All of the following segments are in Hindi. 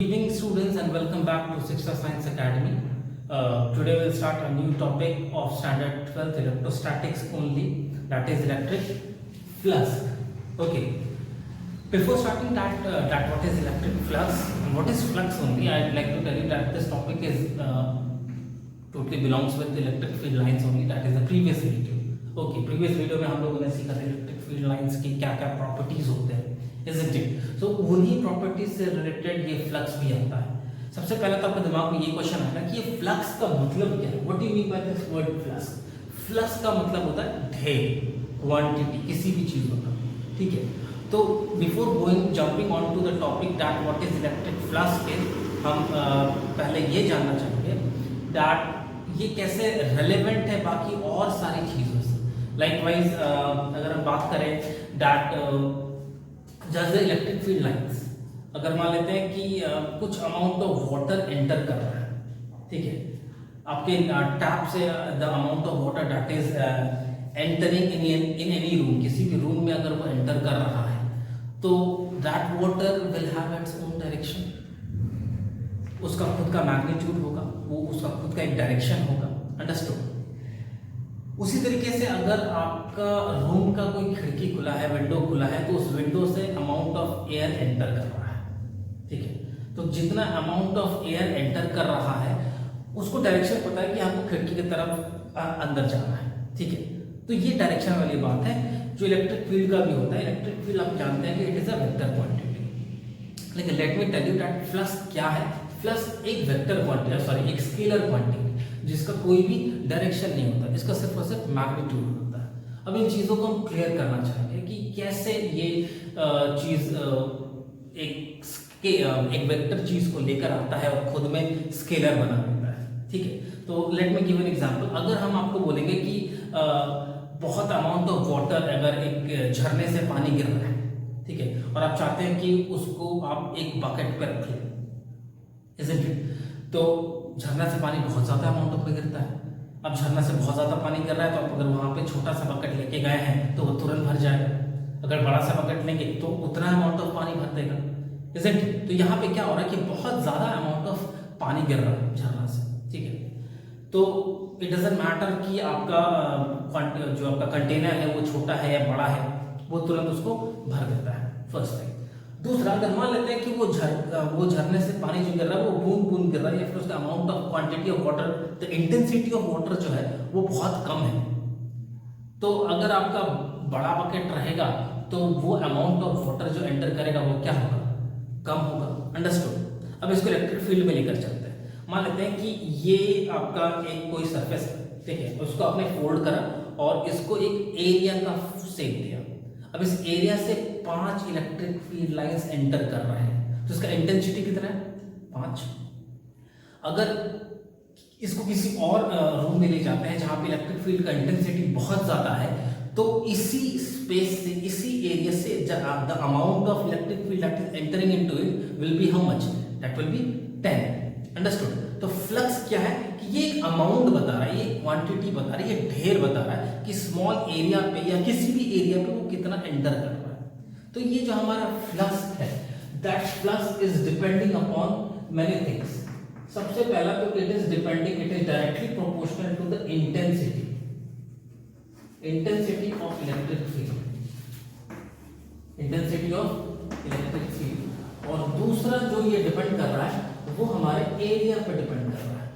Good evening students and welcome back to Shiksha Science Academy. Today we'll start a new topic of standard 12th electrostatics only, that is electric flux. Okay, before starting that what is electric flux and what is flux only, I'd like to tell you that this topic is totally belongs with electric field lines only, that is the previous video. Okay, previous video में हम लोगों ने सीखा था इलेक्ट्रिक फील्ड लाइंस की क्या क्या प्रॉपर्टीज होते हैं, isn't it? So उन्हीं प्रॉपर्टीज से रिलेटेड ये फ्लक्स भी आता है. सबसे पहले तो आपके दिमाग में ये क्वेश्चन आएगा कि ये फ्लक्स का मतलब क्या है. What do you mean by this word flux? Flux का मतलब होता है ढेर, क्वांटिटी, किसी भी चीज का. ठीक है, तो before going jumping on to the topic that what is electric flux के, हम पहले ये जानना चाहेंगे दैट ये कैसे रेलेवेंट है बाकी और सारी चीजों से. लाइकवाइज अगर हम बात करें that just the electric field lines, अगर मान लेते हैं कि कुछ अमाउंट ऑफ वाटर एंटर कर रहा है, ठीक है, आपके टैप से the amount of water that is entering in any room, किसी भी रूम में अगर वो एंटर कर रहा है तो that water will have its own direction. उसका खुद का मैग्नीट्यूड होगा, वो उसका खुद का एक डायरेक्शन होगा. अंडरस्टूड? उसी तरीके से अगर आपका रूम का कोई खिड़की खुला है, विंडो खुला है, तो उस विंडो से अमाउंट ऑफ एयर एंटर कर रहा है. ठीक है, तो जितना अमाउंट ऑफ एयर एंटर कर रहा है उसको डायरेक्शन पता है कि आपको खिड़की की तरफ अंदर जाना है. ठीक है, तो ये डायरेक्शन वाली बात है जो इलेक्ट्रिक फील्ड का भी होता है. इलेक्ट्रिक फील्ड आप जानते हैं कि it is a vector quantity. लेकिन let me tell you that flux क्या है. फ्लक्स एक वेक्टर क्वांटिटी, सॉरी एक स्केलर क्वांटिटी जिसका कोई भी डायरेक्शन नहीं होता, इसका सिर्फ और सिर्फ मैग्नीट्यूड होता है. अब इन चीजों को हम क्लियर करना चाहेंगे कि कैसे ये चीज एक वेक्टर चीज को लेकर आता है और खुद में स्केलर बना देता है. ठीक है, तो let me give an example. अगर हम आपको बोलेंगे कि बहुत अमाउंट ऑफ वाटर अगर एक झरने से पानी गिर रहा है, ठीक है, और आप चाहते हैं कि उसको आप एक बकेट पर रख लें, isn't it? तो झरना से पानी बहुत ज्यादा अमाउंट में गिरता है. अब झरना से बहुत ज्यादा पानी गिर रहा है तो आप अगर वहां पे छोटा सा बकेट लेके गए हैं तो वो तुरंत भर जाएगा. अगर बड़ा सा बकेट लेंगे तो उतना अमाउंट ऑफ पानी भर देगा. isn't it? तो यहाँ पे क्या हो रहा है कि बहुत ज्यादा अमाउंट ऑफ पानी गिर रहा है झरना से. ठीक है, तो इट डजंट मैटर कि आपका जो आपका कंटेनर है वो छोटा है या बड़ा है, वो तुरंत उसको भर देता है. First thing. दूसरा, अगर मान लेते हैं कि वो झरने से पानी जो गिर रहा है वो बूंद बूंद गिर रहा है या फिर उसका amount of quantity of water, the intensity of water जो है वो बहुत कम है, तो अगर आपका बड़ा बकेट रहेगा तो वो अमाउंट ऑफ वाटर जो एंटर करेगा वो क्या होगा, कम होगा. अंडरस्टूड? अब इसको इलेक्ट्रिक फील्ड में लेकर चलते हैं. मान लेते हैं कि ये आपका एक कोई सरफेस है, ठीक है, उसको आपने फोल्ड करा और इसको एक एरिया का शेप दिया. अब इस एरिया से 5 इलेक्ट्रिक फील्ड लाइंस एंटर कर रहे हैं, तो इसका इंटेंसिटी कितना है, 5. अगर इसको किसी और रूम में ले जाते हैं जहां पे इलेक्ट्रिक फील्ड का इंटेंसिटी बहुत ज्यादा है, तो इसी स्पेस से, इसी एरिया से the amount of electric field that is entering into it will be how much, that will be 10. Understood? तो फ्लक्स क्या है कि ये एक अमाउंट बता रहा है, ये क्वांटिटी बता रहा है, ये ढेर बता रहा है कि स्मॉल एरिया पे या किसी भी एरिया पे वो कितना एंटर कर रहा है. तो ये जो हमारा फ्लक्स है, that flux is depending upon many things. सबसे पहला तो it is depending, it is directly proportional to the intensity of electric field, intensity of electric field. और दूसरा जो ये डिपेंड कर रहा है वो हमारे एरिया पर डिपेंड कर रहा है.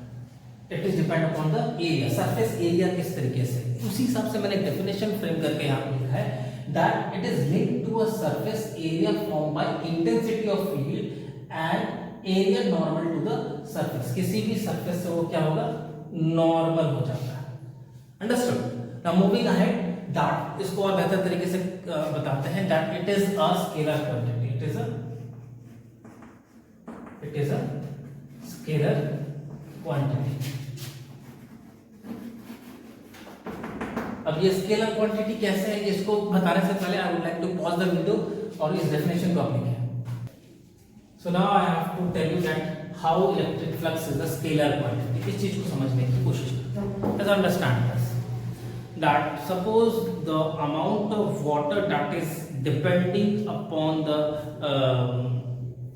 It is depend upon the area, surface area किस तरीके से. उसी हिसाब से मैंने डेफिनेशन फ्रेम करके यहाँ पे लिखा है that it is linked to a surface area formed by intensity of field and area normal to the surface. किसी भी surface से वो क्या होगा, नॉर्मल हो जाता है. Understood? Now moving ahead, that इसको और बेहतर तरीके से बताते हैं that it is a scalar quantity. It is a scalar quantity. अब ये स्केलर क्वांटिटी कैसे है, इसको बताने से पहले I would like to pause the video और इस डेफिनेशन को आप लिखें. So now I have to tell you that how electric flux is a scalar quantity. इस चीज को समझने की कोशिश करते हैं. Let's understand this, that suppose the amount of water that is depending upon the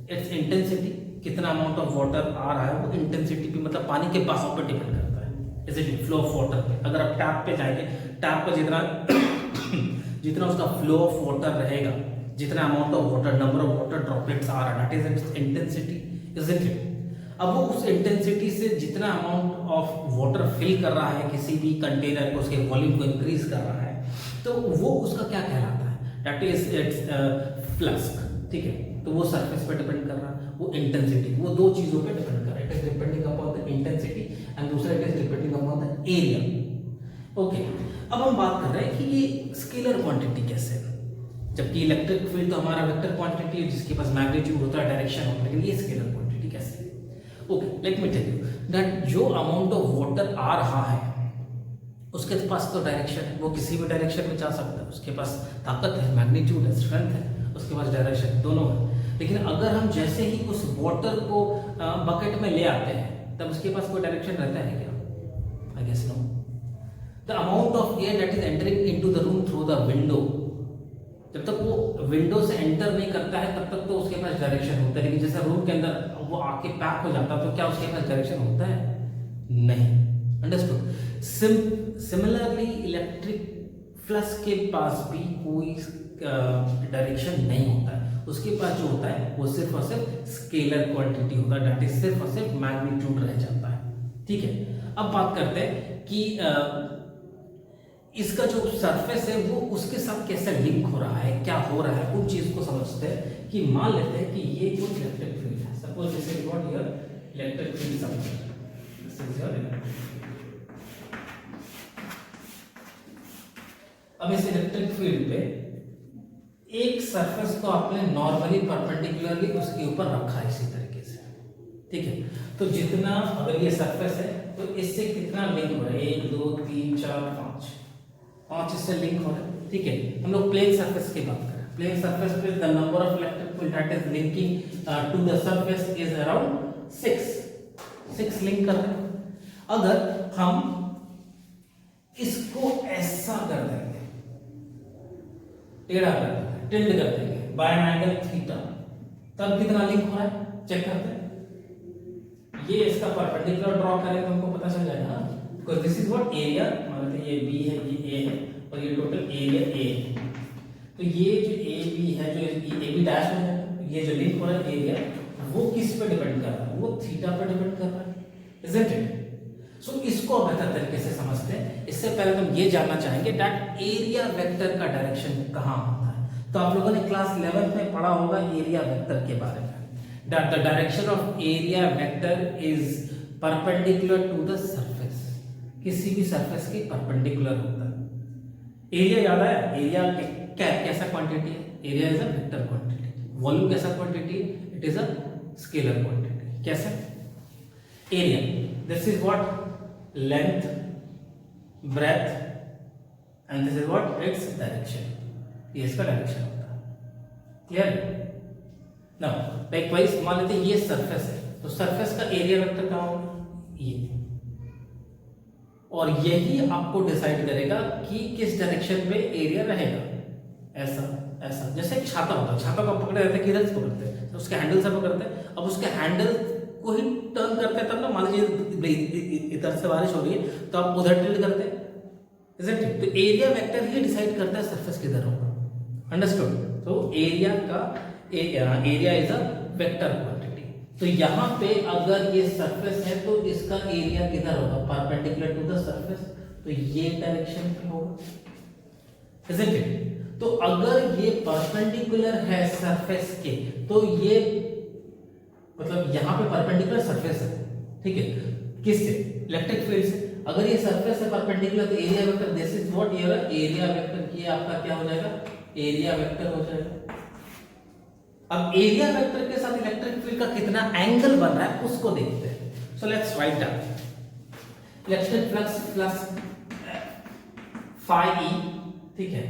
its intensity कितना अमाउंट ऑफ वाटर आ रहा है वो इंटेंसिटी पे, मतलब पानी के बहाव पर डिपेंड करता है, is it flow of water पे। अगर आप टैप पे जाएंगे, टैप पर जितना जितना उसका फ्लो ऑफ वाटर रहेगा, जितना amount of water, number of water droplets आ रहा है, that is its intensity, is it. अब वो उस इंटेंसिटी से जितना अमाउंट ऑफ वाटर फिल कर रहा है किसी भी कंटेनर को, उसके वॉल्यूम को इंक्रीज कर रहा है, तो वो उसका क्या कहलाता है, दैट इज इट्स फ्लस्क, ठीक है। तो वो सरफेस पे डिपेंड कर रहा है, वो इंटेंसिटी, वो दो चीजों पे डिपेंड कर रहा है, it is depending upon the intensity and दूसरा it is depending upon the area. Okay, अब हम बात कर रहे हैं कि ये स्केलर क्वांटिटी कैसे है, जबकि इलेक्ट्रिक फील्ड तो हमारा वेक्टर क्वांटिटी है जिसके पास मैग्नीट्यूड होता है, डायरेक्शन होता है, लेकिन ये स्केलर क्वांटिटी कैसे है। Okay, let me tell you that जो अमाउंट ऑफ वाटर आ रहा है उसके पास तो डायरेक्शन है, वो किसी भी डायरेक्शन में जा सकता है, उसके पास ताकत है, मैग्नीट्यूड है, स्ट्रेंथ है, उसके पास डायरेक्शन दोनों है। लेकिन अगर हम जैसे ही उस वाटर को बकेट में ले आते हैं तब उसके पास कोई डायरेक्शन रहता है क्या? I guess no. The amount of air that is entering into the room through the window, जब तक वो विंडो से एंटर नहीं करता है तब तक तो उसके पास डायरेक्शन होता है, लेकिन जैसे रूम के अंदर वो आके पैक हो जाता है तो क्या उसके पास डायरेक्शन होता है? नहीं। अंडरस्टूड। सिमिलरली इलेक्ट्रिक फ्लक्स के पास भी कोई डायरेक्शन नहीं होता है, उसके पास जो होता है वो सिर्फ और सिर्फ स्केलर क्वांटिटी होता है, दैट इज सिर्फ और सिर्फ मैग्नीट्यूड रह जाता है, ठीक है। अब बात करते हैं कि इसका जो सरफेस है वो उसके साथ कैसे लिंक हो रहा है, क्या हो रहा है, उन चीज को समझते हैं। कि मान लेते हैं कि ये जो इलेक्ट्रिक फील्ड है, suppose this is what your electric field, something this is your electric field. अब इस इलेक्ट्रिक फील्ड पे एक सरफेस को आपने नॉर्मली परपेंडिकुलरली उसके ऊपर रखा है इसी तरीके से, ठीक है। तो जितना, अगर ये सरफेस है तो इससे कितना लिंक हो रहा है, 1 2 3 4 5 इससे लिंक हो रहा है, ठीक है। हम लोग प्लेन सरफेस की बात करें, प्लेन सरफेस पे the number of electric field that is linking to the surface is around 6 link कर रहे हैं। अगर हम इसको ऐसा कर देंगे, टेढ़ा कर देंगे, टिल्ट कर देंगे बाय एन एंगल थीटा, तब कितना लिंक हो रहा है चेक करते हैं। ये इसका परपेंडिकुलर ड्रॉ करें तो हमको पता चल जाएगा, because this is what area, मान लेते हैं ये बी है, ये ए है और ये टोटल एरिया ए है। तो ये जो ए बी है, जो ए बी डैश है, ये जो लिंक हो रहा है एरिया, वो किस पे डिपेंड कर रहा है? वो थीटा पे डिपेंड कर रहा है, इजंट इट। सो इसको बेहतर तरीके से समझते हैं। इससे पहले हम ये जानना चाहेंगे दैट एरिया वेक्टर का डायरेक्शन कहाँ होता है। तो आप लोगों ने क्लास 11 में पढ़ा होगा एरिया वेक्टर के बारे में, that the direction of area vector is perpendicular to the surface, किसी भी सरफेस के परपेंडिकुलर होता है। एरिया याद है, एरिया क्या कैसा क्वांटिटी है? Area is a vector quantity. Volume कैसा क्वांटिटी है? It is a scalar quantity. कैसे? Area, this is what length, breadth and this is what its direction, ये इसका डायरेक्शन होता है। क्लियर? नाउ लाइकवाइज मान लेते हैं ये सरफेस है, तो सरफेस का एरिया वेक्टर कहाँ होगा? ये, और यही आपको डिसाइड करेगा कि किस डायरेक्शन में एरिया रहेगा। ऐसा ऐसा, जैसे एक छाता होता है, छाता को पकड़े रहते हैं, किधर से पकड़ते हैं? तो उसके हैंडल से पकड़ते हैं। अब उसके हैंडल को ही टर्न करते हैं तब ना, मान लीजिए इधर से बारिश हो रही है तो आप उधर टिल्ट करते हैं, इजंट इट? तो एरिया वेक्टर ही डिसाइड करता है सरफेस किधर होगा। अंडरस्टूड? तो एरिया का area is a vector quantity. तो यहाँ पे अगर ये सरफेस है तो इसका एरिया किधर होगा? परपेंडिकुलर टू द सरफेस, तो ये डायरेक्शन पे होगा, इजंट इट? तो अगर ये परपेंडिकुलर है सरफेस के, तो ये मतलब यहाँ पे परपेंडिकुलर सरफेस है, ठीक है। किससे? इलेक्ट्रिक फील्ड से। अगर ये सरफेस है परपेंडिकुलर तो area vector, this is what your area vector, ये आपका क्या हो जाएगा? एरिया वेक्टर हो जाएगा। अब एरिया वेक्टर के साथ इलेक्ट्रिक फील्ड का कितना एंगल बन रहा है उसको देखते हैं। So let's write down electric flux plus phi e, ठीक है,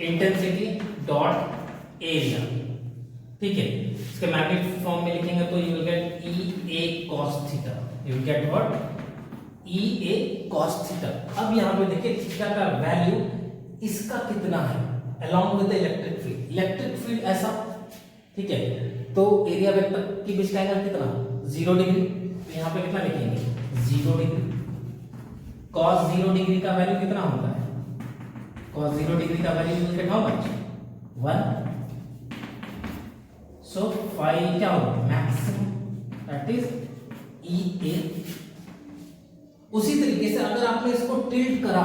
इंटेंसिटी डॉट एरिया, ठीक है। इसके मैग्नेटिक फॉर्म में लिखेंगे तो you will gate E A cos theta, you will get what? E A cos theta. अब यहां पे देखिए थीटा का वैल्यू इसका कितना है along with the electric field. Electric field ऐसा, ठीक है, तो एरिया वेक्टर के बीच का एंगल कितना 0 डिग्री, तो यहाँ पे कितना लिखेंगे 0 डिग्री। cos 0 डिग्री का वैल्यू कितना होता है, cos 0 डिग्री का value will get how much 1, so phi क्या होगा मैक्सिमम दैट इज EA। उसी तरीके से अगर आपने इसको टिल्ट करा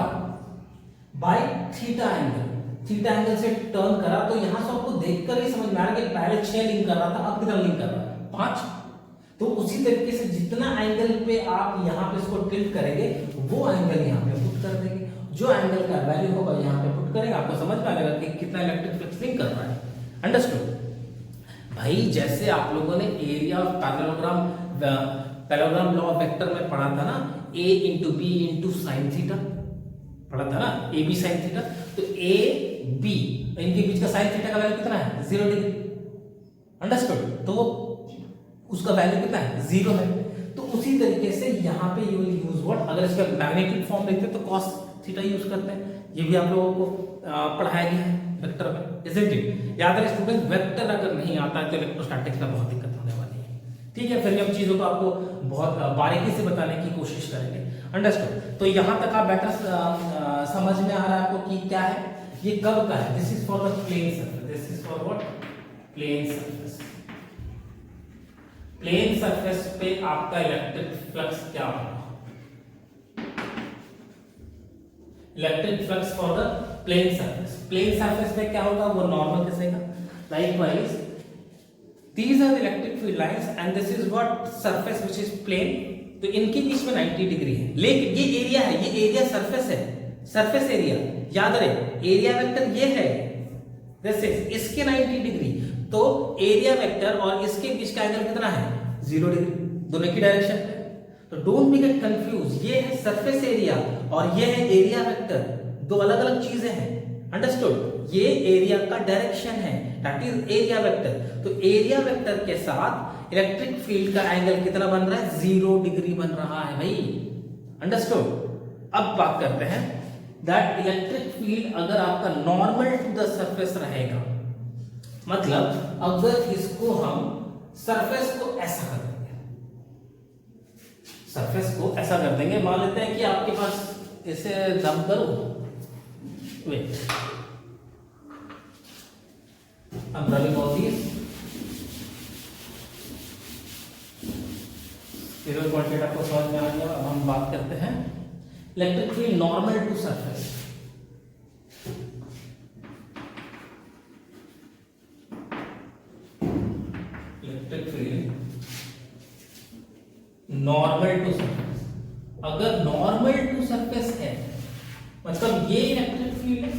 बाय थीटा एंगल से टर्न करा, तो यहां से आपको देखकर ही समझ में आ रहा है कि पहले 6 लिंक कर रहा था, अब कितना लिंक कर रहा है 5। तो उसी तरीके से जितना एंगल पे आप यहाँ पे इसको टिल्ट करेंगे वो एंगल यहाँ पे पुट कर देंगे, जो एंगल का वैल्यू होगा यहाँ पे पुट करेंगे, आपको समझ में आएगा कि कितना इलेक्ट्रिक फ्लक्स लिंक कर रहा है। अंडरस्टूड भाई। जैसे आप लोगों ने area of parallelogram law of vector में पढ़ा था ना, A into B into sine theta पढ़ा था ना, ए बी साइन थीटा। तो ए बी इनके बीच का साइन थीटा का वैल्यू कितना है 0 डिग्री। अंडरस्टूड, तो उसका वैल्यू कितना है 0 है। तो उसी तरीके से यहाँ पे यू विल यूज व्हाट, अगर इसका मैग्नेटिक फॉर्म लिखते तो cos थीटा यूज करते हैं। ये भी आप लोगों को पढ़ाया गया है वेक्टर में, इजंट इट। याद रहे स्टूडेंट, वेक्टर अगर नहीं आता है तो इलेक्ट्रोस्टैटिक्स में बहुत दिक्कत होने वाली है। ठीक है, फिर भी हम चीजों को आपको बहुत बारीकी से बताने की कोशिश करेंगे। अंडरस्टूड, तो यहाँ तक आप बेटर समझ में आ रहा है आपको कि क्या है, ये कब का है। This is for the plane surface, this is for what plane surface. Plane surface पे आपका इलेक्ट्रिक फ्लक्स क्या होगा, electric flux for the plane surface. Plane surface पे क्या होगा, वो नॉर्मल खिसेगा। Likewise these are the electric field lines and this is what surface which is plane. तो इनके बीच में 90 डिग्री है, लेकिन ये एरिया है, ये एरिया सरफेस है, सरफेस एरिया। याद रहे एरिया वेक्टर ये है, दिस इज इसके 90 डिग्री। तो एरिया वेक्टर और इसके बीच का एंगल कितना है 0 डिग्री, दोनों की डायरेक्शन पे। तो डोंट बी गेट कंफ्यूज, ये है सरफेस एरिया और ये है एरिया वेक्टर, दो अलग अलग चीजें हैं। अंडरस्टूड, ये एरिया का डायरेक्शन है, दैट इज एरिया वेक्टर। तो एरिया वेक्टर के साथ इलेक्ट्रिक फील्ड का एंगल कितना बन रहा है 0 डिग्री बन रहा है भाई। अंडरस्टूड, अब बात करते हैं दैट इलेक्ट्रिक फील्ड अगर आपका नॉर्मल टू द सरफेस रहेगा, मतलब अगर इसको हम सरफेस को ऐसा कर देंगे, सरफेस को ऐसा कर देंगे, मान लेते हैं कि आपके पास इसे दम करो, wait I'm running all these spiral quantity आपको समझ में आ गया। अब हम बात करते हैं electric field normal to surface. Electric field normal to surface, अगर नॉर्मल टू सरफेस है मतलब ये इलेक्ट्रिक फील्ड है,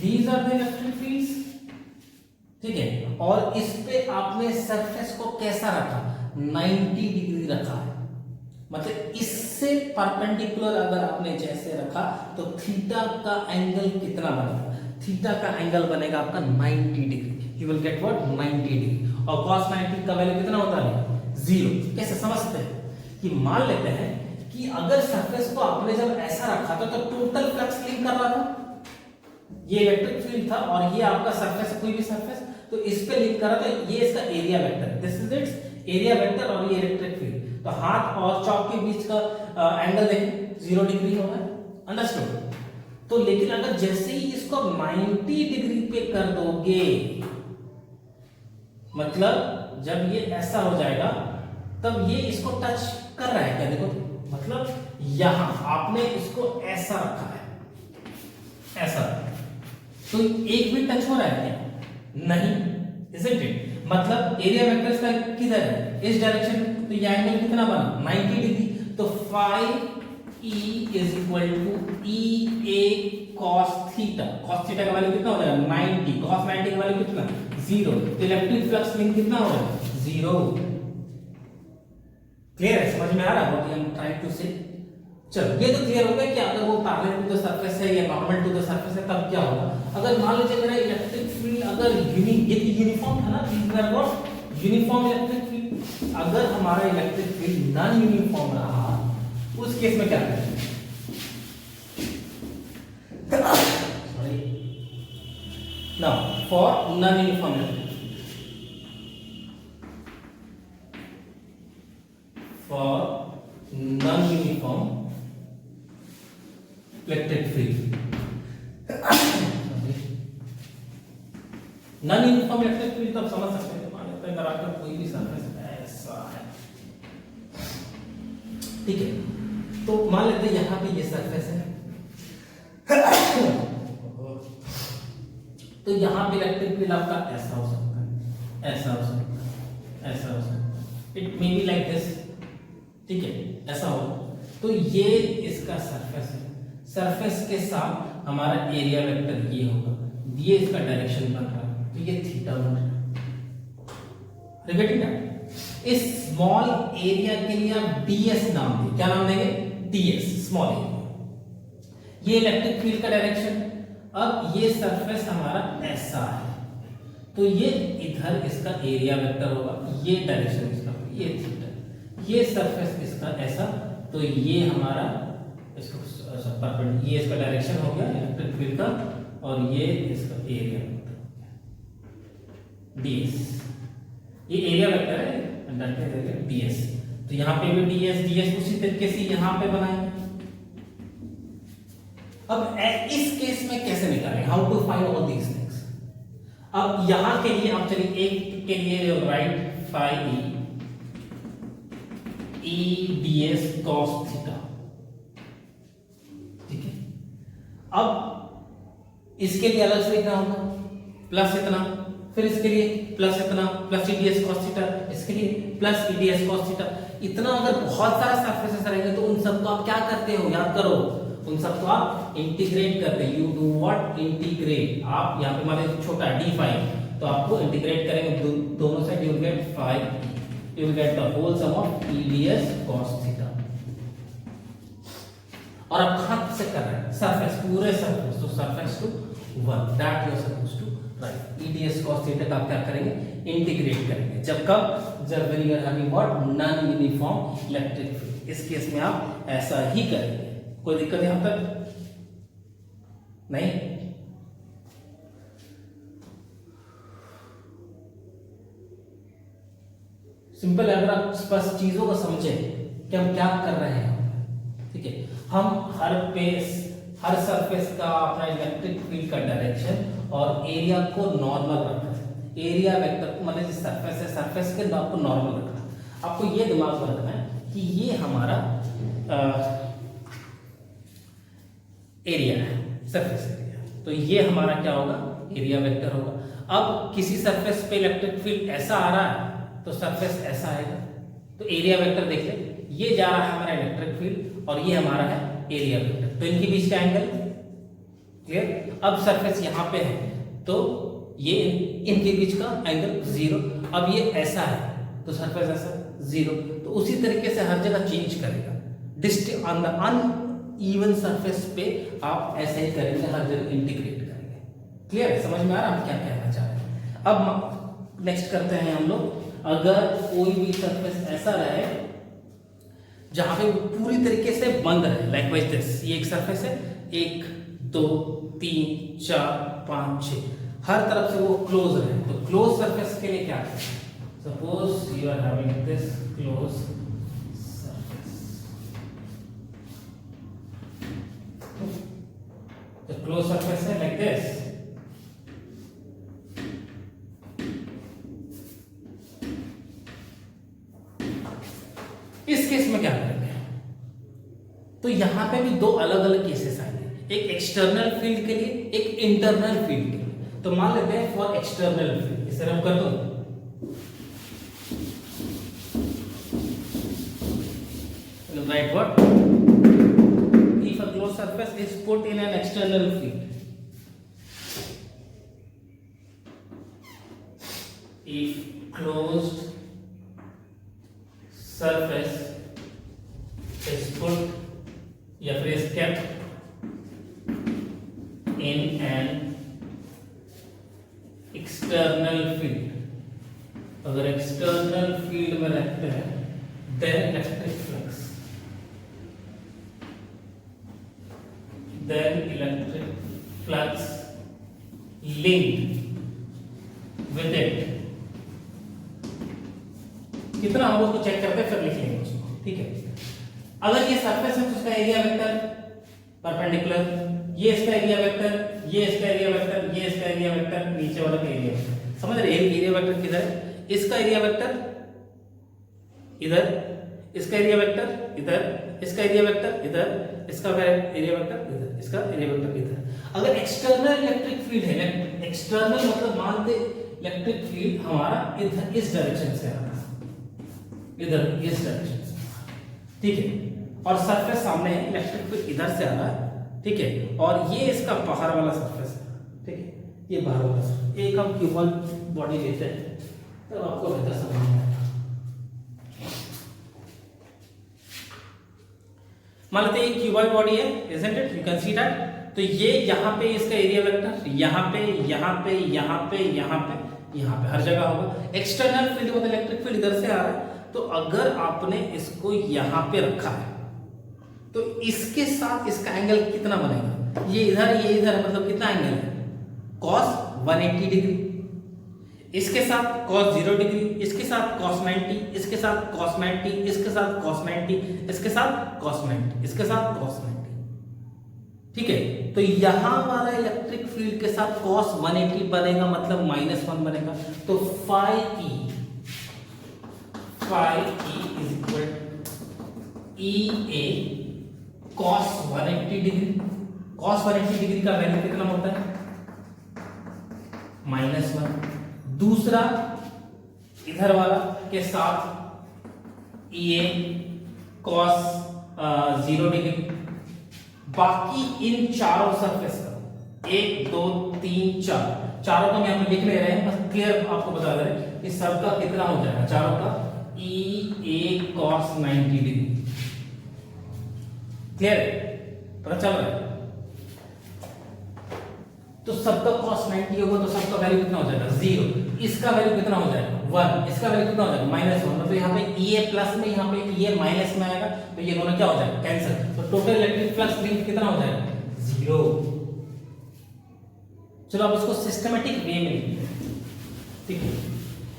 these are the electric fields, ठीक है। और इस पे आपने सरफेस को कैसा रखा 90 डिग्री रखा है, मतलब इससे परपेंडिकुलर अगर आपने जैसे रखा तो थीटा का एंगल कितना बनेगा, थीटा का एंगल बनेगा आपका 90 degree. You will get what 90 degree. और cos 90 का वैल्यू कितना होता है 0। कैसे समझते हैं कि मान लेते हैं कि अगर सरफेस को आपने जब ऐसा रखा था तो टोटल फ्लक्स लिंक कर रहा था, ये इलेक्ट्रिक फील्ड था और ये आपका सरफेस, कोई भी सरफेस, तो इस पे लिंक कर रहा था, ये इसका area vector, this is it's area vector और ये इलेक्ट्रिक फील्ड। तो हाथ और चौक के बीच का एंगल देखें 0 डिग्री होगा। अंडरस्टूड। तो लेकिन अगर जैसे ही इसको 90 डिग्री पे कर दोगे, मतलब जब ये ऐसा हो जाएगा तब ये इसको टच कर रहा है क्या, देखो, मतलब यहां आपने इसको ऐसा रखा है, ऐसा, तो एक भी टच हो रहा है क्या, नहीं, isn't it? मतलब एरिया वेक्टर इसका किधर है, इस डायरेक्शन में, तो ये एंगल कितना बना 90 डिग्री। तो phi e is equal to E A cos theta, cos theta का वैल्यू कितना हो जाएगा 90, cos 90 का वैल्यू कितना 0। तो इलेक्ट्रिक फ्लक्स लिंक कितना हो जाएगा 0। क्लियर है, समझ में आ रहा है what I am trying to say. चलो ये तो क्लियर हो गया कि अगर वो पैरेलल टू द सरफेस है या नॉर्मल टू द सरफेस है तब क्या होगा। अगर मान लीजिए मेरा इलेक्ट्रिक फील्ड अगर यूनिफॉर्म था ना, यूनिफॉर्म इलेक्ट्रिक फील्ड, अगर हमारा इलेक्ट्रिक फील्ड नॉन यूनिफॉर्म रहा उस केस में क्या करेंगे, sorry, now for non uniform electric field, for non-uniform electric field. non-uniform electric field तो आप समझ सकते हैं, मान लेते हैं अगर आपका कोई भी सरफेस ऐसा है, ठीक है, तो मान लेते हैं यहाँ पे ये सरफेस है, तो यहाँ पे इलेक्ट्रिक फील्ड आपका ऐसा हो सकता है, ऐसा हो सकता है, ऐसा हो सकता है, it may be like this, ठीक है, ऐसा हो। तो ये इसका सरफेस है, सरफेस के साथ हमारा एरिया वेक्टर ये होगा, ये इसका डायरेक्शन बन रहा है, तो ये थीटा बन रहा है। रिपीटिंग दैट, इस स्मॉल एरिया के लिए आप ds नाम दें, क्या नाम देंगे? ds, स्मॉल एरिया, ये इलेक्ट्रिक फील्ड का डायरेक्शन। अब ये सरफेस हमारा ऐसा है, तो ये इधर इसका एरिया वेक्टर होगा, ये डायरेक्शन इसका, ये थीटा, ये सरफेस इसका ऐसा, तो ये हमारा इसको परपेंडिकुलर, ये इसका डायरेक्शन हो गया इलेक्ट्रिक फील्ड का, और ये इसका एरिया वेक्टर ds, ये एरिया वेक्टर है ds। तो यहाँ पे भी ds उसी तरीके से यहाँ पे बनाएंगे। अब इस केस में कैसे निकालें, how to find all these things. अब यहां के लिए आप चलिए एक के लिए write phi e ds cos theta, ठीक है। अब इसके लिए अलग से लिखना होगा, प्लस इतना, फिर इसके लिए प्लस इतना, plus e ds cos theta, इसके लिए plus e ds cos theta. इतना अगर बहुत सारा सरफेसेस रहेंगे तो उन सबको आप क्या करते हो, याद करो, उन सबको आप इंटीग्रेट करते हैं। You do what, integrate. आप यहाँ पे मान छोटा d5, तो आपको इंटीग्रेट करेंगे दोनों side, you will get 5, you will get the whole sum of e ds cos theta. और आप कहां से कर रहे हैं, सरफेस, पूरे सरफेस, तो surface to 1 that you are supposed to write. e ds cos theta का आप क्या करेंगे, इंटीग्रेट करेंगे। जब कब, जब when you are having what, non uniform electric field. इस केस में आप ऐसा ही करेंगे। कोई दिक्कत यहां तक नहीं? सिंपल है, अगर आप स्पष्ट चीजों को समझें कि हम क्या कर रहे हैं, ठीक है। हम हर सरफेस का अपना इलेक्ट्रिक फील्ड का डायरेक्शन और एरिया को नॉर्मल रखना है। एरिया वेक्टर मतलब जिस सरफेस है, सरफेस के आपको नॉर्मल रखना है। आपको ये दिमाग में रखना है कि ये हमारा एरिया है, सरफेस एरिया, तो ये हमारा क्या होगा, एरिया वेक्टर होगा। अब किसी सरफेस पे इलेक्ट्रिक फील्ड ऐसा आ रहा है तो सरफेस ऐसा आएगा, तो एरिया वेक्टर देख ले, ये जा रहा है हमारा इलेक्ट्रिक फील्ड और ये हमारा है एरिया वेक्टर, तो इनके बीच का एंगल क्लियर। अब सरफेस यहाँ पे है तो ये इनके बीच का एंगल 0। अब ये ऐसा है तो सरफेस ऐसा 0, तो उसी तरीके से हर जगह चेंज करेगा। ऑन द अनइवन सरफेस पे आप ऐसे ही करेंगे, हर जगह इंटीग्रेट करेंगे। क्लियर है, समझ में आ रहा है हम क्या कहना चाह रहे हैं। अब नेक्स्ट करते हैं हम लोग, अगर कोई भी सरफेस ऐसा रहे जहां पे पूरी तरीके से बंद रहे, लाइक वाइज दिस, ये एक सरफेस है, 1 2 3 4 5 6, हर तरफ से वो क्लोज रहे, तो क्लोज सरफेस के लिए क्या करें। Suppose you are having this close surface, तो क्लोज सरफेस है लाइक दिस, इस केस में क्या करेंगे, तो यहां पे भी दो अलग अलग केसेस आएंगे, एक एक्सटर्नल फील्ड के लिए, एक इंटरनल फील्ड के लिए। तो मान लेते हैं फॉर एक्सटर्नल फील्ड, इसे रब कर दो, right what, if a close surface is put in an external field, if closed surface is put या फिर is kept in an external field, अगर external field में रखते हैं then electric flux, then electric flux linked with it, कितना हम उसको चेक करते हैं फिर लिखेंगे उसको। ठीक है। अगर ये सरफेस है तो उसका एरिया वेक्टर परपेंडिकुलर, ये इसका एरिया वेक्टर, ये इसका एरिया वेक्टर, ये इसका एरिया वेक्टर, नीचे वाला का एरिया वेक्टर। समझ रहे? एरिया वेक्टर किधर है? इसका एरिया वेक्टर इधर, इसका एरिया वेक्टर इधर, इसका एरिया वेक्टर इधर, इसका एरिया वेक्टर इधर, इसका एरिया वेक्टर इधर। अगर एक्सटर्नल इलेक्ट्रिक फील्ड है, एक्सटर्नल मतलब मान दे इलेक्ट्रिक फील्ड हमारा इधर इस डायरेक्शन से आ रहा है, इधर इस डायरेक्शन से, ठीक है, और सरफेस सामने है, इलेक्ट्रिक फील्ड इधर से आ रहा है, ठीक है, और ये इसका बाहर वाला सरफेस है, ठीक है, ये बाहर वाला सरफेस। एक हम क्यूबॉइड बॉडी लेते हैं तो आपको बेहतर समझ में आएगा। मान लेते हैं क्यूबॉइड बॉडी है, isn't it? You can see that? तो ये यहाँ पे इसका एरिया वेक्टर, यहाँ पे, यहाँ पे, यहाँ पे, यहाँ पे, यहाँ पे, हर जगह होगा। एक्सटर्नल फील्ड मतलब इलेक्ट्रिक फील्ड इधर से आ रहा है, तो अगर आपने इसको यहाँ पे रखा है तो इसके साथ इसका एंगल कितना बनेगा? ये इधर, ये इधर, मतलब कितना एंगल है? cos 180 degree. इसके साथ cos 0 डिग्री, इसके साथ cos 90, इसके साथ cos 90, इसके साथ cos 90, इसके साथ cos 90, इसके साथ cos 90, ठीक है। तो यहां वाला इलेक्ट्रिक फील्ड के साथ cos 180 बनेगा, मतलब -1 बनेगा। तो phi e is equal EA cos 180 degree. cos 180 degree का वैल्यू कितना होता है? -1। दूसरा इधर वाला के साथ EA cos 0 डिग्री। बाकी इन चारों सरफेस का 1 2 3 4 चारों का हम यहां पे लिख ले रहे हैं, बस क्लियर आपको बता दे रहे हैं कि सबका कितना हो जाएगा, चारों का EA cos 90 डिग्री। क्लियर है? पता चल रहा है? तो सबका cos 90 होगा तो सबका वैल्यू कितना हो जाएगा? 0। इसका वैल्यू कितना हो जाएगा? 1। इसका वैल्यू कितना हो जाएगा? -1। मतलब यहाँ पे EA प्लस में, यहाँ पे EA माइनस में आएगा, तो ये दोनों क्या हो जाएगा? कैंसिल। तो टोटल इलेक्ट्रिक फ्लक्स लिंक कितना हो जाएगा? 0। चलो अब इसको सिस्टमैटिक वे में लिखते हैं, ठीक है।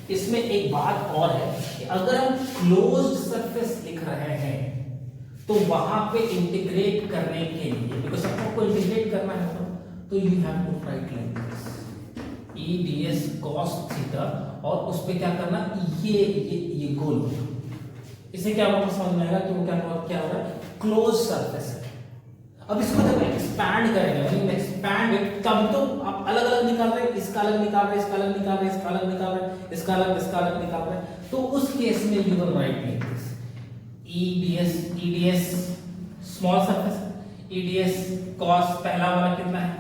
इसमें एक बात और है कि अगर हम क्लोज्ड सरफेस लिख रहे हैं तो वहां पे इंटीग्रेट करने के लिए, बिकॉज सबको इंटीग्रेट करना है, तो you have to write like this E ds cos theta, और उस पे क्या करना, ये गोल, इसे क्या वापस समझ में आएगा कि वो क्या हो रहा है? क्लोज सरफेस है। अब इसको जब एक्सपैंड करेंगे, व्हेन एक्सपैंड इट, तब तो आप अलग अलग निकाल रहे हैं, इसका अलग निकाल रहे हैं, इसका अलग निकाल रहे हैं, इसका अलग निकाल रहे हैं, इसका अलग निकाल रहे हैं, तो उस केस में you will write like this E ds small surface, E ds cos पहला वाला कितना है?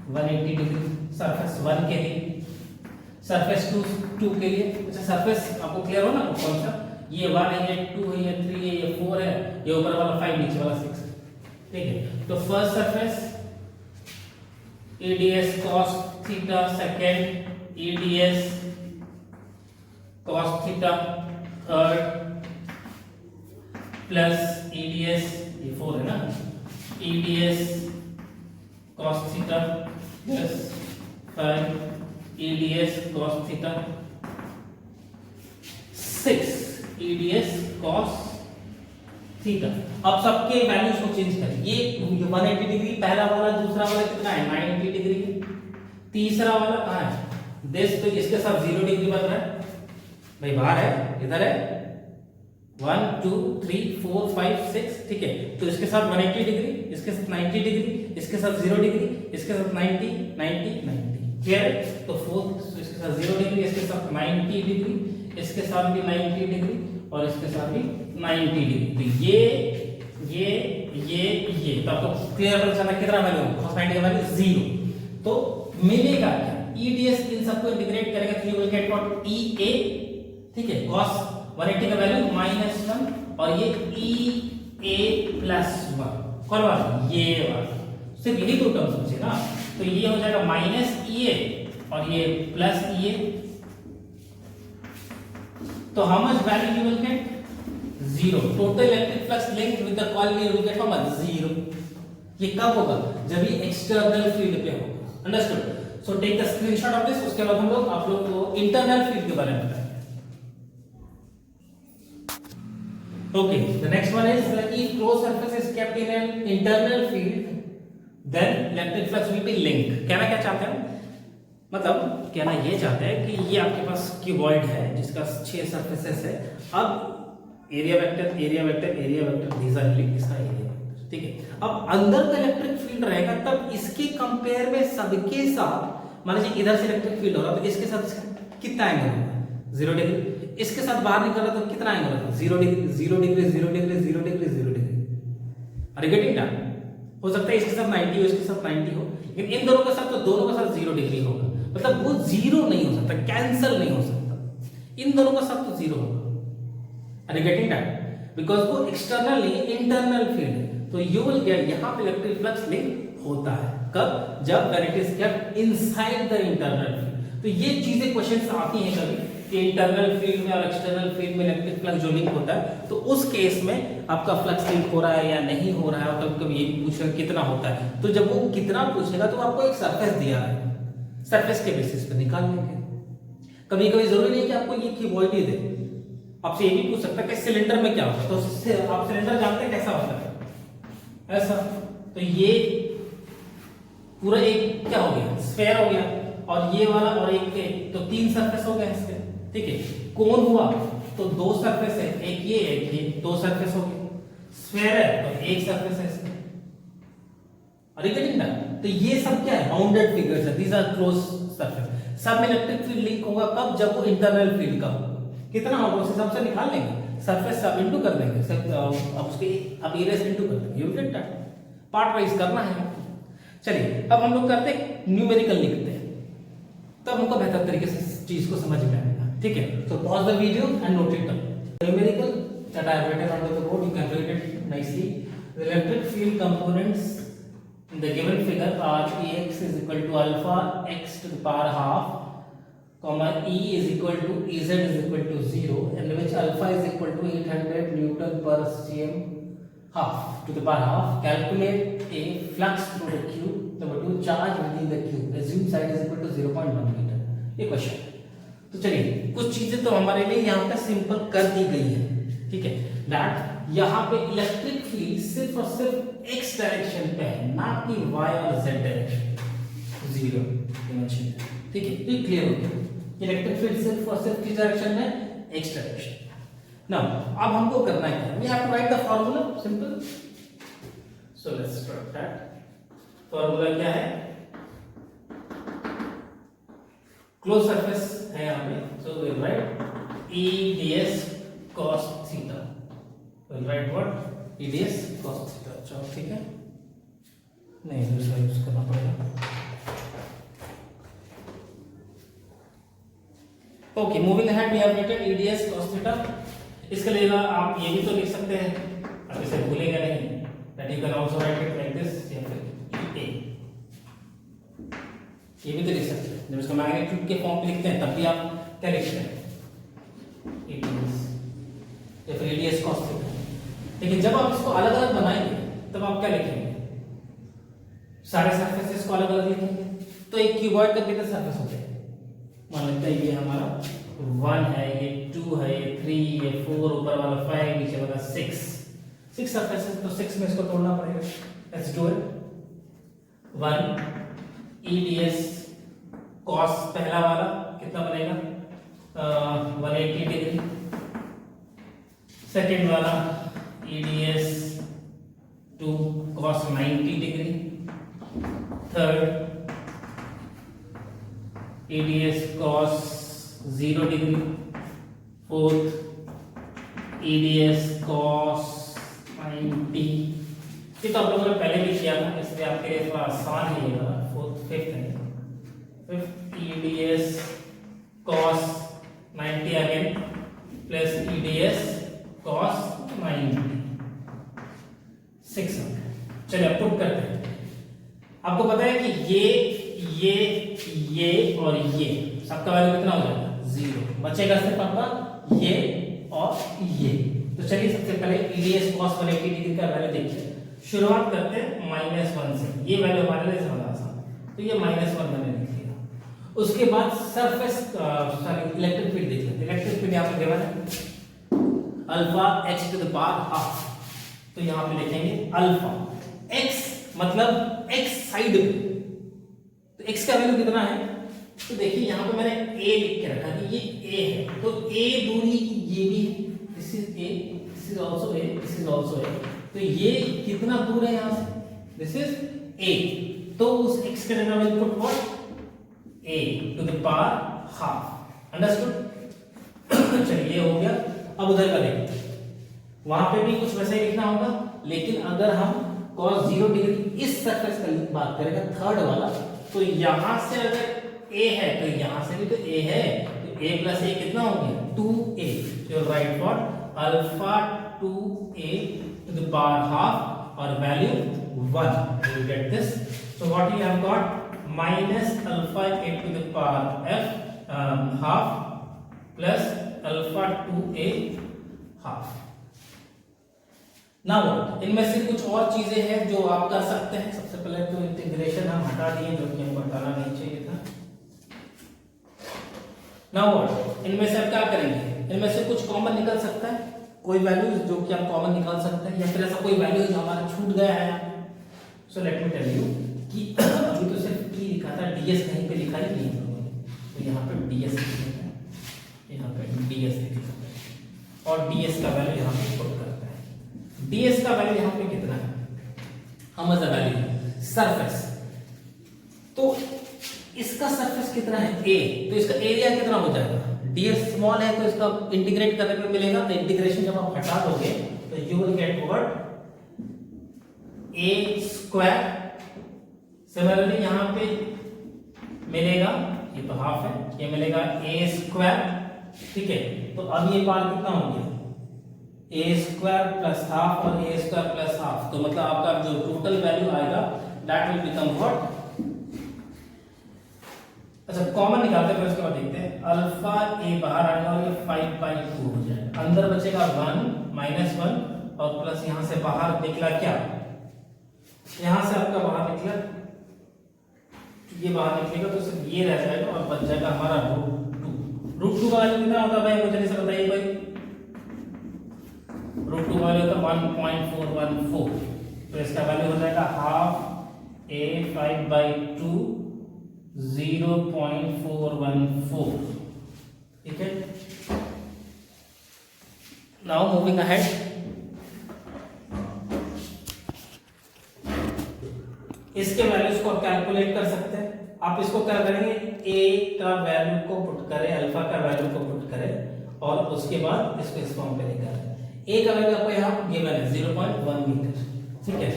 180 डिग्री सरफेस 1 के लिए, सरफेस 2 के लिए। अच्छा सरफेस आपको क्लियर हो ना कौन सा? ये 1 है, ये 2 है, ये 3 है, ये 4 है, ये ऊपर वाला 5, नीचे वाला 6 है, ठीक है। तो first surface E ds cos theta, second E ds cos theta, third plus E ds, ये 4 है ना, E ds cos theta plus 5 E ds cos theta, 6 E ds cos theta. अब सबके वैल्यूज को चेंज करें। ये 180 डिग्री पहला वाला, दूसरा वाला कितना है? 90 डिग्री, तीसरा वाला कहाँ है? दिस, तो इसके साथ 0 डिग्री बन रहा है भाई, बाहर है, इधर है 1 2 3 4 5 6, ठीक है। तो इसके साथ 180 डिग्री, इसके साथ 90 डिग्री, इसके साथ 0 डिग्री, इसके साथ 90 90 90, क्लियर है? तो फोर्थ, तो इसके साथ 0 डिग्री, इसके साथ 90 डिग्री, इसके साथ भी 90 डिग्री, और इसके साथ भी 90 डिग्री। तो ये तो आपको क्लियर पता चला कितना वैल्यू है? cos 90 का वैल्यू 0। तो मिलेगा क्या? E ds इन सबको इंटीग्रेट करेंगे तो you will get what? EA, ठीक है, cos 180 का वैल्यू -1, और ये EA +1, कौन वाला? ये वाला, सिर्फ यही दो टर्म्स बचे ना, तो ये हो जाएगा -EA और ये +EA। तो how much value you will gate? 0। Total electric flux linked with the coil you will get how much? 0। ये कब होगा? जब ये एक्सटर्नल फील्ड पे होगा। Understood? So take the screenshot of this. उसके बाद हम लोग आप लोग को इंटरनल फील्ड के बारे में बताएंगे। Okay, the next one is if closed surface is kept in an internal field, then electric flux will be linked. कहना क्या चाहते हैं, मतलब कहना ये चाहते हैं कि ये आपके पास क्यूबॉइड है जिसका 6 सरफेसेस है. अब area vector area vector area vector these are linked, इसका एरिया वेक्टर, ठीक है. अब अंदर का इलेक्ट्रिक फील्ड रहेगा तब इसके कंपेयर में सबके साथ, मान लीजिए इधर से इलेक्ट्रिक फील्ड हो रहा है तो इसके साथ कितना एंगल होगा, 0 डिग्री. इसके साथ बाहर निकल रहा तो कितना एंगल होगा, 0 degree 0 degree 0 degree 0 degree 0 degree. Are you getting that? हो सकता है इसके साथ 90 हो, इसके साथ 90 हो, लेकिन इन दोनों के साथ तो दोनों के साथ 0 डिग्री होगा. मतलब वो 0 नहीं हो सकता, कैंसिल नहीं हो सकता. इन दोनों का साथ तो 0 होगा. Are you getting that? Because वो एक्सटर्नल नहीं, इंटरनल फील्ड है. तो यू विल गेट, यहां पे इलेक्ट्रिक फ्लक्स लिंक होता है. कब? जब when it is kept inside the internal field. तो ये चीजें क्वेश्चंस आती हैं कभी कि इंटरनल फील्ड में और एक्सटर्नल फील्ड में इलेक्ट्रिक फ्लक्स जो लिंक होता है, तो उस केस में आपका फ्लक्स लिंक हो रहा है या नहीं हो रहा है, और कभी कभी ये पूछेगा कितना होता है. तो जब वो कितना पूछेगा तो आपको एक सरफेस दिया है, सरफेस के बेसिस पे निकाल लेंगे. कभी कभी जरूरी नहीं कि आपको ये क्यूबॉइड ही दे, आपसे ये भी पूछ सकता है कि सिलेंडर में क्या होता है. तो आप सिलेंडर जानते हैं कैसा होता है, ऐसा. तो ये पूरा एक क्या हो गया, स्फेयर हो गया, और ये वाला और एक तो 3 सरफेस हो गए इसके, ठीक है. कोन हुआ तो 2 सरफेस है, एक ये 2 सरफेस हो गए. स्फेयर है तो 1 सरफेस है इसमें. अरे गेटिंग दैट? तो ये सब क्या है, बाउंडेड फिगर्स है, दीस आर क्लोज सरफेस. सब में इलेक्ट्रिक फील्ड लिंक होगा कब, जब वो इंटरनल फील्ड का होगा. कितना होगा उस हिसाब से निकाल लेंगे, सरफेस सब इनटू कर देंगे, सब अब उसके अब एरिया से इनटू कर देंगे. You get that? Part wise करना है. चलिए अब हम लोग करते हैं न्यूमेरिकल लिखते हैं, तब हमको बेहतर तरीके से चीज को समझ में आएगा. ठीक है, तो pause the video and note it down. Numerical that I have written under the board, you can read it nicely. The electric field components in the given figure are Ex is equal to alpha x to the power half, comma E is equal to Ez is equal to 0, and which alpha is equal to 800 Newton per cm half to the power half. Calculate a flux through the cube. Number 2, charge within the cube. Assume side is equal to 0.1 meter. ये क्वेश्चन. तो चलिए कुछ चीजें तो हमारे लिए यहाँ पे सिंपल कर दी गई है. ठीक है, दैट यहाँ पे इलेक्ट्रिक फील्ड सिर्फ और सिर्फ एक्स डायरेक्शन पे है, ना कि वाई और जेड डायरेक्शन. 0 डिमेंशन. ठीक है, ये क्लियर हो गया. इलेक्ट्रिक फील्ड सिर्फ और सिर्फ किस डायरेक्शन में, एक्स डायरेक्शन. नाउ अब हमको करना है क्या, we have to write the formula. Simple. So let's start that. Formula क्या है, क्लोज सरफेस है यहाँ पे, so we write E ds cos theta. We'll write what? E ds cos theta. चलो ठीक है, नहीं दूसरा यूज करना पड़ेगा. Okay, moving ahead we have written E ds cos theta. इसके लिए आप ये भी तो लिख सकते हैं, आप इसे भूलेंगे नहीं, that you can also write it like this, या फिर A. ये भी तो लिख सकते हैं. जब इसको मैग्नीट्यूड के फॉर्म पे लिखते हैं तब भी आप क्या लिखते हैं, E ds या फिर EDS cos थीटा. लेकिन जब आप इसको अलग अलग बनाएंगे तब आप क्या लिखेंगे, सारे सरफेसेस को अलग अलग लिखेंगे. तो एक क्यूबॉइड का कितने सरफेस होते हैं, मान लेते हैं ये हमारा 1 है, ये 2 है, ये 3, ये 4, ऊपर वाला 5, नीचे वाला 6 सरफेसेस. तो 6 में इसको तोड़ना पड़ेगा. Let's do it. 1 EDS cos पहला वाला कितना बनेगा, 180 डिग्री. सेकेंड वाला EDS 2 cos 90 degree. Third EDS cos 0 degree. Fourth EDS cos 90. ये तो आप लोगों ने पहले भी किया था, इसलिए आपके लिए थोड़ा आसान है ये वाला. फोर्थ फिफ्थ है. Fifth EDS cos 90 again plus EDS cos 90. 6. चलिए अब पुट करते हैं. आपको पता है कि ये और ये सबका वैल्यू कितना हो जाएगा, 0. बचेगा सिर्फ आपका ये और ये. तो चलिए सबसे पहले EDS cos 180 डिग्री का वैल्यू देखिए. शुरुआत करते हैं -1 से. ये वैल्यू हमारे लिए समझ आसान, तो ये -1 मैंने लिख लिया. उसके बाद सरफेस इलेक्ट्रिक फील्ड देख लेते हैं. इलेक्ट्रिक फील्ड यहाँ पे गिवन है, alpha x to the power half. तो यहाँ पे लिखेंगे अल्फा x मतलब x साइड पे, तो x का वैल्यू कितना है? तो देखिए यहाँ पे मैंने a लिख के रखा कि ये a है, तो a दूरी ये भी है, this is a, this is also a, this is also a, तो ये कितना दूर है यहाँ से? दिस इज a, तो उस x के जगह में put what a to the power half. Understood? चलिए हो गया। अब उधर का देखते, वहां पे भी कुछ वैसा ही लिखना होगा, लेकिन अगर हम cos 0 डिग्री इस सर्फेस की बात करेंगे थर्ड वाला, तो यहां से अगर a है तो यहां से भी तो a है, तो a प्लस a कितना हो गया? 2a। तो write for alpha 2a to the power half और value 1, you get this. So what you have got? Minus alpha a to the power f half plus alpha 2a half. Now what? इनमें से कुछ और चीजें हैं जो आप कर सकते हैं। सबसे पहले तो इंटीग्रेशन हम हटा दिए, जो कि हमको हटाना नहीं चाहिए था। Now what? इनमें से आप क्या करेंगे? इनमें से कुछ कॉमन निकल सकता है, कोई वैल्यू जो कि आप कॉमन निकाल सकते हैं, या फिर ऐसा कोई वैल्यू जो हमारा छूट गया है। So let me tell you कि अभी तो सिर्फ की लिखा था, ds कहीं पे लिखा ही नहीं है, तो यहाँ पे ds लिखा है, यहाँ पे ds लिखा है और ds का वैल्यू यहाँ पे पुट करता है। ds का वैल्यू यहाँ पे कितना है? हम द वैल्यू सरफेस, तो इसका सरफेस कितना है? a, तो इसका एरिया कितना हो जाएगा? ds स्मॉल है तो इसका इंटीग्रेट करने पे मिलेगा, तो इंटीग्रेशन जब आप हटा दोगे तो you will get what? a square. Similarly यहाँ पे मिलेगा, ये तो हाफ है, ये मिलेगा a स्क्वायर, ठीक है। तो अब ये पार कितना हो गया? a स्क्वायर प्लस हाफ और a स्क्वायर प्लस हाफ, तो मतलब आपका जो टोटल वैल्यू आएगा दैट विल बिकम व्हाट? अच्छा कॉमन निकालते हैं, फिर उसके बाद देखते हैं। अल्फा a बाहर आने वाला, ये 5/2 हो जाएगा, अंदर बचेगा 1 -1 और प्लस यहाँ से बाहर निकला क्या? यहाँ से आपका बाहर निकला, ये बाहर निकलेगा तो सिर्फ ये रह जाएगा और बच जाएगा हमारा √2 का वैल्यू कितना होता है भाई? मुझे नहीं से बताइए भाई। √2 का वैल्यू होता है 1.414, तो इसका वैल्यू हो जाएगा हाफ a 5/2 0.414, ठीक है। नाउ मूविंग अहेड, इसके वैल्यूज को कैलकुलेट कर सकते हैं। आप इसको क्या करेंगे? a का वैल्यू को पुट करें, अल्फा का वैल्यू को पुट करें और उसके बाद इसको इस फॉर्म पे लेकर a का वैल्यू आपको यहाँ गिवन है 0.1 मीटर, ठीक है।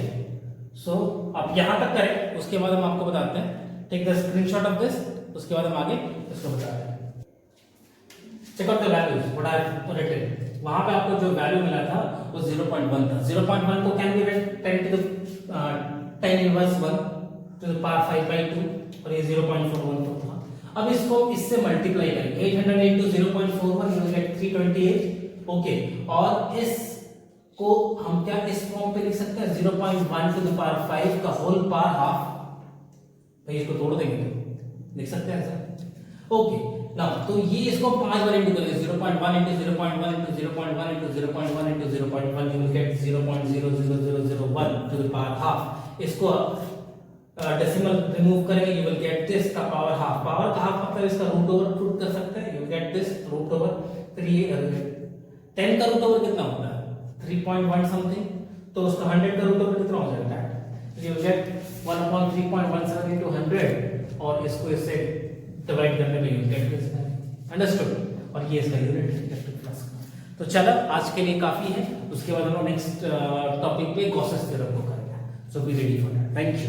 सो आप यहाँ तक करें, उसके बाद हम आपको बताते हैं। Take the screenshot of this, उसके बाद हम आगे इसको बता रहे हैं। Check out the values what I have written. वहां पे आपको जो वैल्यू मिला था वो 0.1 था। 0.1 को can be written 10 to the 10 inverse 1 to the power 5/2 और ये 0.41 तो था। अब इसको इससे मल्टीप्लाई करें, 800 into 0.41 you will gate 328, okay. और इस को हम क्या इस फॉर्म पे लिख सकते हैं? 0.1 टू द पावर 5 का होल पावर हाफ, भाई इसको तोड़ देंगे तो लिख सकते हैं ऐसा, ओके। नाउ तो ये इसको 5 बार इंटू करें, 0.1 into 0.1 into 0.1 into 0.1 into 0.1 you will get 0.00001 to the power half। इसको डेसिमल रिमूव करेंगे, you will get this का पावर हाफ। पावर का हाफ मतलब इसका रूट ओवर पुट कर सकते हैं, you will get this root over 10 का रूट ओवर कितना होता है? 3.1 समथिंग, तो उसका 100 का रूट ओवर कितना हो जाएगा? you will get 1/3.17 into 100 और इसको इससे डिवाइड करने पे यूज गेट दिस। अंडरस्टूड? और ये इसका यूनिट है इलेक्ट्रिक फ्लक्स का। तो चलो आज के लिए काफी है, उसके बाद हम नेक्स्ट टॉपिक पे गॉसेस थ्योरम को करेंगे। So be ready for that. Thank you.